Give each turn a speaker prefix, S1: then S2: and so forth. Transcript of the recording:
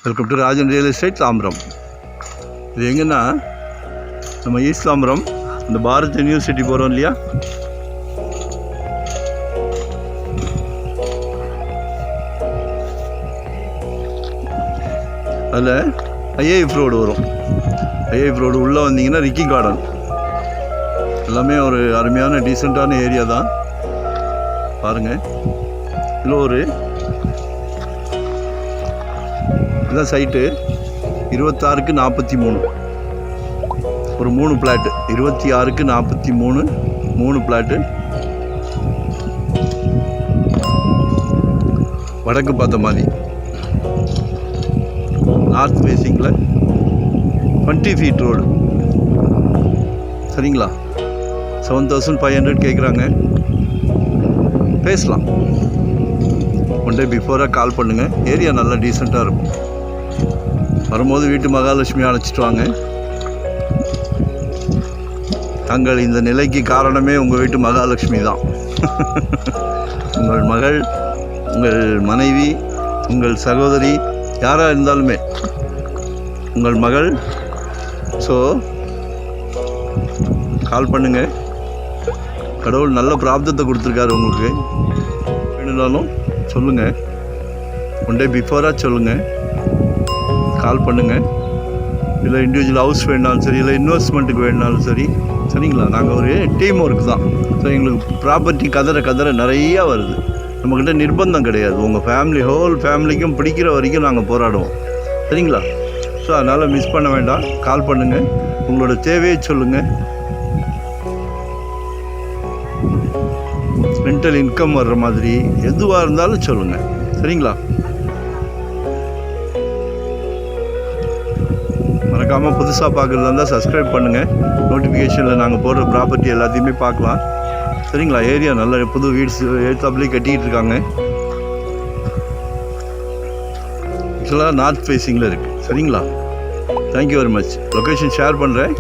S1: Welcome to Rajan real estate Tambaram. இது எங்கன்னா நம்ம ஈஸ்ட் தாம்பரம் இந்த பாரத் யூனிவர்சிட்டி போகிறோம் இல்லையா, அதில் ஐஏஎஃப் ரோடு வரும். ஐஏஎஃப் ரோடு உள்ளே வந்தீங்கன்னா ரிக்கி கார்டன் எல்லாமே ஒரு அருமையான டீசெண்டான ஏரியா தான். பாருங்கள், இதில் ஒரு இதான் சைட்டு 26க்கு 43, ஒரு 3 பிளாட்டு. 26க்கு 43 3 பிளாட்டு. வடக்கு பார்த்த மாதிரி நார்த் ஃபேஸிங்கில் 20 ஃபீட் ரோடு. சரிங்களா? 7,500 கேட்குறாங்க. பேசலாம். ஒன் டே பிஃபோராக கால் பண்ணுங்கள். ஏரியா நல்லா டீசெண்டாக இருக்கும். வரும்போது வீட்டு மகாலட்சுமி அழைச்சிட்டு வாங்க. தங்கள் இந்த நிலைக்கு காரணமே உங்கள் வீட்டு மகாலட்சுமி தான். உங்கள் மகள், உங்கள் மனைவி, உங்கள் சகோதரி, யாராக இருந்தாலுமே உங்கள் மகள். ஸோ கால் பண்ணுங்கள். கடவுள் நல்ல பிராப்தத்தை கொடுத்துருக்காரு உங்களுக்கு. வேணுனாலும் சொல்லுங்கள். ஒன் டே பிஃபோராக சொல்லுங்கள், கால் பண்ணுங்கள். இல்லை இண்டிவிஜுவல் ஹவுஸ் வேணுனாலும் சரி, இல்லை இன்வெஸ்ட்மெண்ட்டுக்கு வேணுனாலும் சரி. சரிங்களா? நாங்கள் ஒரு டீம் ஒர்க் தான். ஸோ எங்களுக்கு ப்ராப்பர்ட்டி கதற நிறையா வருது. நம்மக்கிட்ட நிர்பந்தம் கிடையாது. உங்கள் ஃபேமிலி, ஹோல் ஃபேமிலிக்கும் பிடிக்கிற வரைக்கும் நாங்கள் போராடுவோம். சரிங்களா? ஸோ அதனால் மிஸ் பண்ண வேண்டாம். கால் பண்ணுங்கள். உங்களோட தேவையை சொல்லுங்கள். ரெண்டல் இன்கம் வர்ற மாதிரி எதுவாக இருந்தாலும் சொல்லுங்கள். சரிங்களா? மறக்காமல் புதுசாக பார்க்குறதா இருந்தால் சப்ஸ்கிரைப் பண்ணுங்கள். நோட்டிஃபிகேஷனில் நாங்கள் போடுற ப்ராப்பர்ட்டி எல்லாத்தையுமே பார்க்கலாம். சரிங்களா? ஏரியா நல்ல புது வீட்ஸ் ஏற்றாப்புலேயே கட்டிகிட்டு இருக்காங்க. ஆக்சுவலாக நார்த் ஃபேஸிங்கில் இருக்குது. சரிங்களா? Thank you very much. Location share பண்ணுறேன்.